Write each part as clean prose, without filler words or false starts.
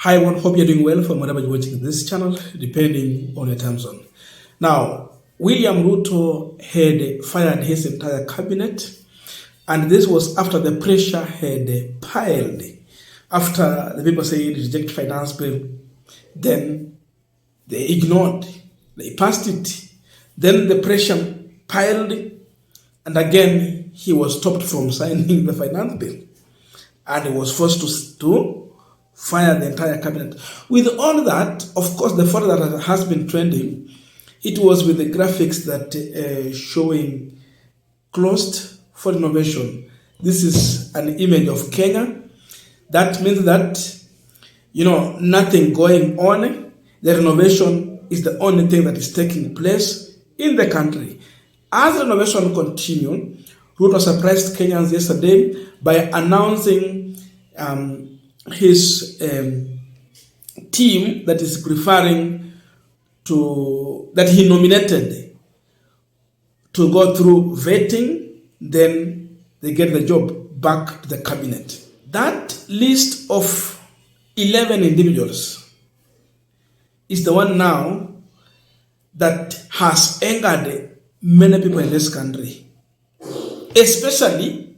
Hi everyone, hope you're doing well from wherever you're watching this channel, depending on your time zone. Now, William Ruto had fired his entire cabinet, and this was after the pressure had piled. After the people said reject finance bill, then they ignored, they passed it. Then the pressure piled, and again he was stopped from signing the finance bill, and he was forced to fire the entire cabinet. With all that, of course, the photo that has been trending, it was with the graphics that showing closed for renovation. This is an image of Kenya. That means that, nothing going on. The renovation is the only thing that is taking place in the country. As renovation continued, Ruto surprised Kenyans yesterday by announcing his team that is preferring that he nominated to go through vetting, then they get the job back to the cabinet. That list of 11 individuals is the one now that has angered many people in this country, especially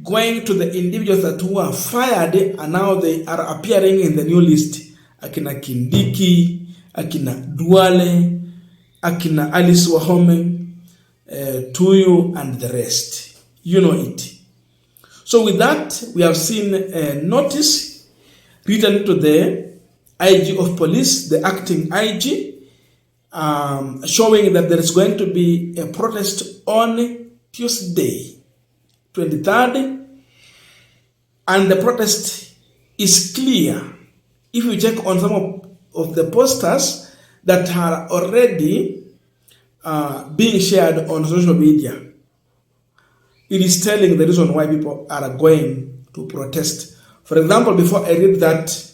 going to the individuals that were fired and now they are appearing in the new list. Akina Kindiki, Akina Duale, Akina Alice Wahome, Tuyu, and the rest. You know it. So with that, we have seen a notice written to the IG of police, the acting IG, showing that there is going to be a protest on Tuesday, 23rd, and the protest is clear. If you check on some of the posters that are already being shared on social media, it is telling the reason why people are going to protest. For example, before I read that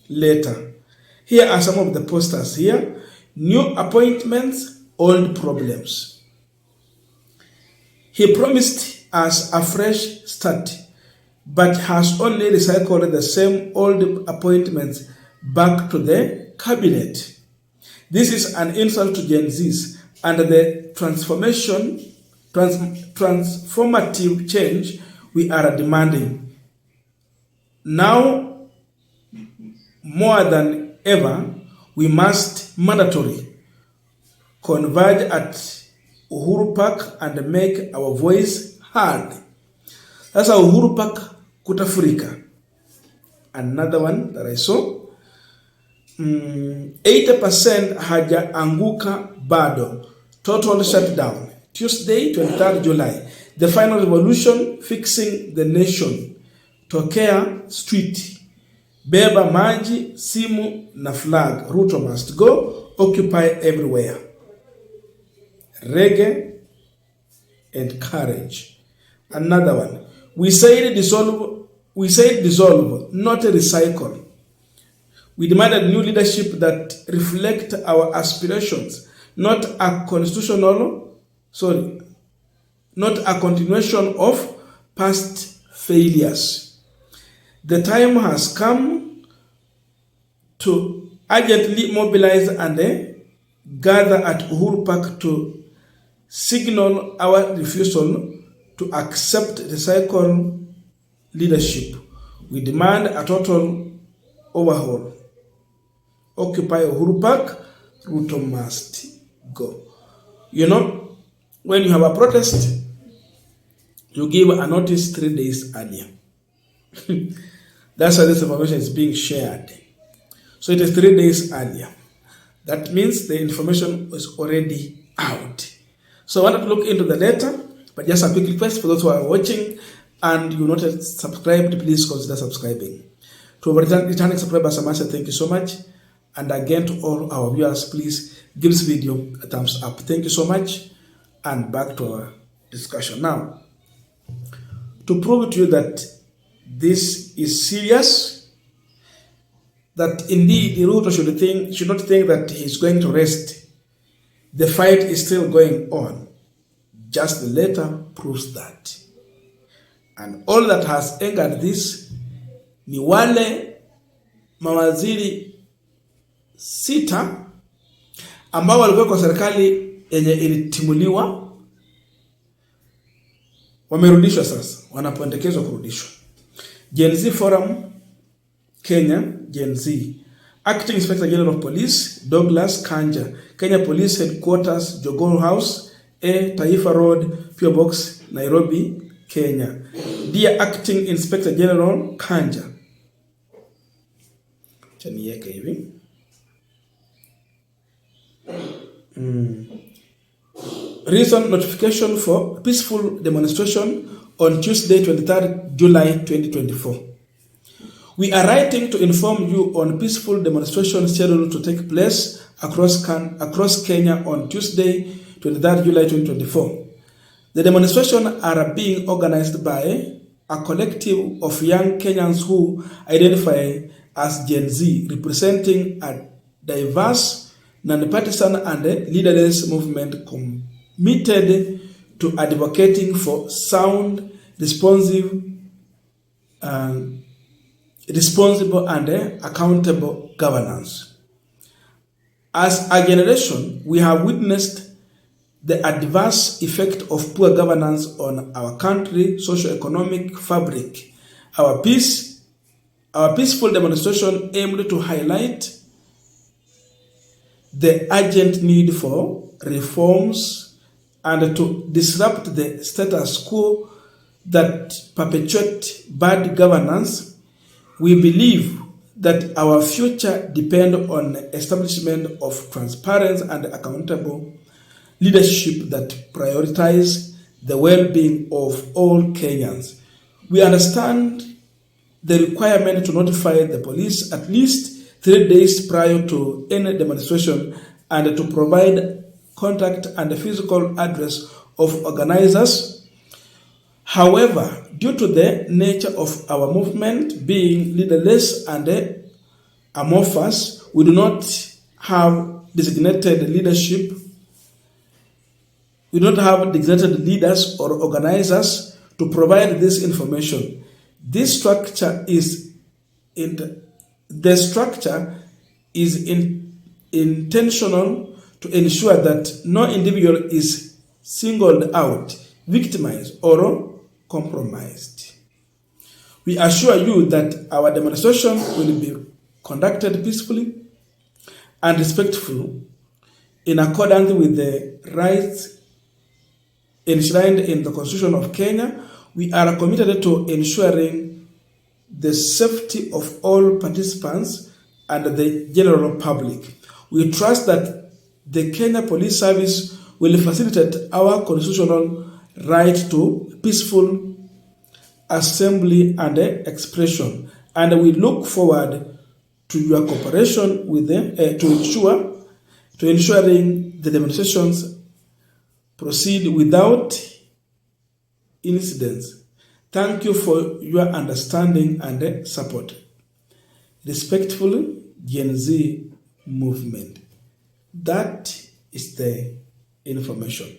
letter, here are some of the posters here. New appointments, old problems. He promised us a fresh start, but has only recycled the same old appointments back to the cabinet. This is an insult to Gen Zs and the transformative change we are demanding. Now, more than ever, we must mandatory converge at Uhuru Park and make our voice heard. That's how Uhuru Park kutafurika. Another one that I saw, 80% haja anguka bado. Total shutdown. Tuesday, 23rd July. The final revolution fixing the nation. Tokea street. Beba maji, simu na flag. Ruto must go. Occupy everywhere. Reggae and courage. Another one. We said dissolve, not recycle. We demanded new leadership that reflect our aspirations, not a continuation of past failures. The time has come to urgently mobilize and gather at Uhuru Park to signal our refusal to accept recycle leadership. We demand a total overhaul. Occupy Uhuru Park, Ruto must go. When you have a protest, you give a notice 3 days earlier. That's why this information is being shared. So it is 3 days earlier. That means the information was already out. So I wanted to look into the letter, but just a quick request for those who are watching and you're not subscribed, please consider subscribing. To our returning subscribers, I thank you so much. And again, to all our viewers, please give this video a thumbs up. Thank you so much. And back to our discussion. Now, to prove to you that this is serious, that indeed Ruto should not think that he's going to rest. The fight is still going on. Just the letter proves that. And all that has angered this ni wale mawaziri 6 ambao walikuwa kwa serikali yenye ilitimuliwa wamerudishwa sasa, wanapendekezwa kurudishwa. Gen Z Forum Kenya, Gen Z. Acting Inspector General of Police Douglas Kanja, Kenya Police Headquarters, Jogoo House, Taifa Road, PO Box, Nairobi, Kenya. Dear Acting Inspector General Kanja, chaniweke hivi. Reason notification for peaceful demonstration on Tuesday, 23rd July 2024. We are writing to inform you on peaceful demonstration scheduled to take place across Kenya on Tuesday, 23rd July 2024. The demonstrations are being organized by a collective of young Kenyans who identify as Gen Z, representing a diverse, non-partisan and leaderless movement committed to advocating for sound, responsible and accountable governance. As a generation, we have witnessed the adverse effect of poor governance on our country's socio-economic fabric. Our peaceful demonstration aimed to highlight the urgent need for reforms and to disrupt the status quo that perpetuates bad governance. We believe that our future depends on the establishment of transparent and accountable leadership that prioritize the well-being of all Kenyans. We understand the requirement to notify the police at least 3 days prior to any demonstration and to provide contact and physical address of organizers. However, due to the nature of our movement being leaderless and amorphous, we do not have designated leadership. We don't have designated leaders or organizers to provide this information. This structure is intentional to ensure that no individual is singled out, victimized, or compromised. We assure you that our demonstration will be conducted peacefully and respectfully in accordance with the rights enshrined in the Constitution of Kenya. We are committed to ensuring the safety of all participants and the general public. We trust that the Kenya Police Service will facilitate our constitutional right to peaceful assembly and expression, and we look forward to your cooperation with them to ensuring the demonstrations proceed without incidents. Thank you for your understanding and support. Respectfully, Gen Z movement. That is the information.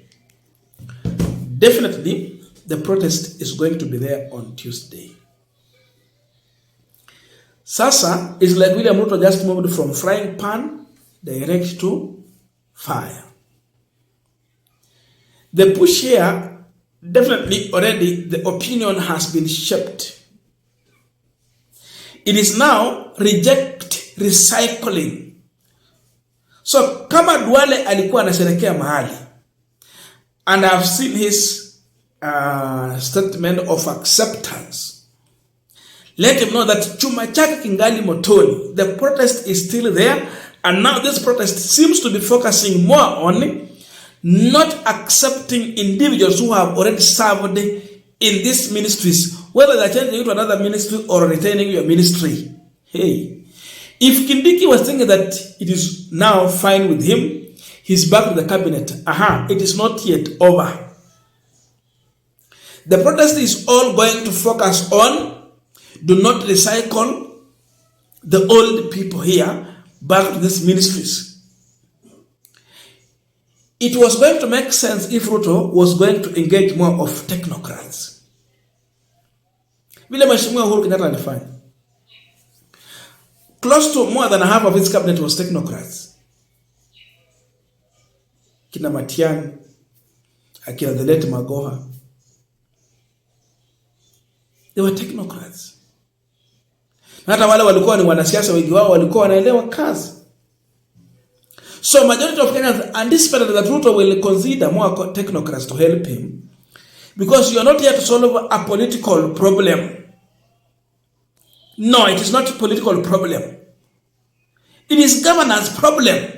Definitely, the protest is going to be there on Tuesday. Sasa is like William Ruto just moved from frying pan direct to fire. The push here, definitely already the opinion has been shaped. It is now reject recycling. So kama Duale alikuwa anasherekea mahali, and I've seen his statement of acceptance, let him know that chuma chake kingali motoni. The protest is still there, and now this protest seems to be focusing more on not accepting individuals who have already served in these ministries, whether they're changing you to another ministry or retaining your ministry. Hey, if Kindiki was thinking that it is now fine with him, he's back to the cabinet. It is not yet over. The protest is all going to focus on do not recycle the old people here back to these ministries. It was going to make sense if Ruto was going to engage more of technocrats. Vile Mheshimiwa Uhuru Kenyatta alifanya. close to more than half of his cabinet was technocrats. Kina Matiang'i, akina the late Magoha, they were technocrats. Na hata wale walikuwa ni wanasiasa, wengi wao walikuwa wanaelewa kazi. So majority of Kenyans anticipated that Ruto will consider more technocrats to help him, because you are not here to solve a political problem. No, it is not a political problem. It is governance problem.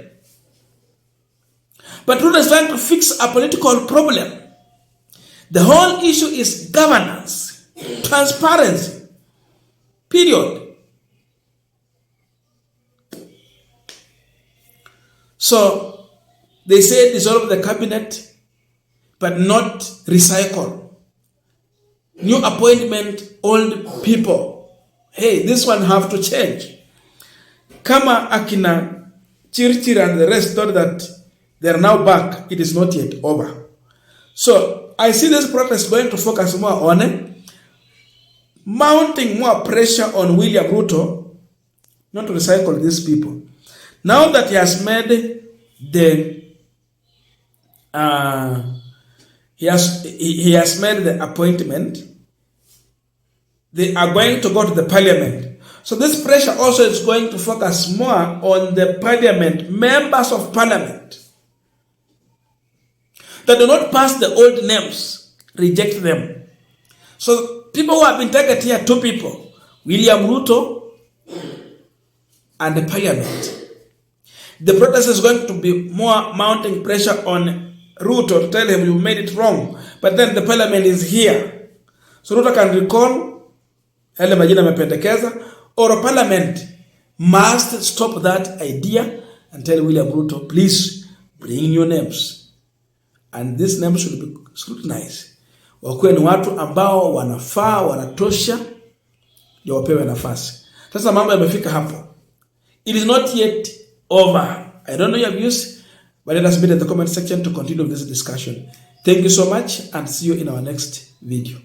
But Ruto is trying to fix a political problem. The whole issue is governance, transparency, period. So they say dissolve the cabinet, but not recycle. New appointment, old people. Hey, this one have to change. Kama akina Chirchir and the rest thought that they are now back, it is not yet over. So I see this protest going to focus more on mounting more pressure on William Ruto not to recycle these people. Now that he has made he has made the appointment, they are going to go to the parliament. So this pressure also is going to focus more on the parliament, members of parliament that do not pass the old names, reject them. So people who have been targeted here, two people, William Ruto and the parliament. The protest is going to be more mounting pressure on Ruto to tell him you made it wrong. But then the parliament is here. So Ruto can recall yale majina amependekeza, or parliament must stop that idea and tell William Ruto, please bring new names. And these names should be scrutinized. Wakuwe ni watu ambao wanafaa, wanatosha, ndio wapewe nafasi. Sasa mambo yamefika hapo. It is not yet over. I don't know your views, but let us meet in the comment section to continue this discussion. Thank you so much and see you in our next video.